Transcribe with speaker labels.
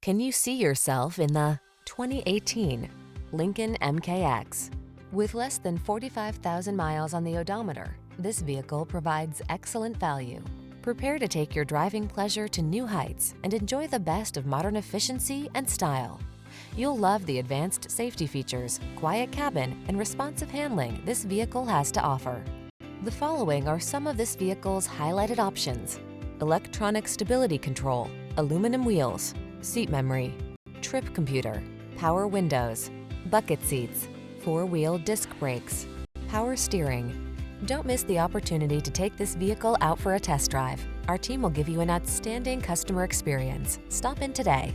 Speaker 1: Can you see yourself in the 2018 Lincoln MKX? With less than 45,000 miles on the odometer, this vehicle provides excellent value. Prepare to take your driving pleasure to new heights and enjoy the best of modern efficiency and style. You'll love the advanced safety features, quiet cabin, and responsive handling this vehicle has to offer. The following are some of this vehicle's highlighted options: electronic stability control, aluminum wheels, seat memory, trip computer, power windows, bucket seats, four-wheel disc brakes, power steering. Don't miss the opportunity to take this vehicle out for a test drive. Our team will give you an outstanding customer experience. Stop in today.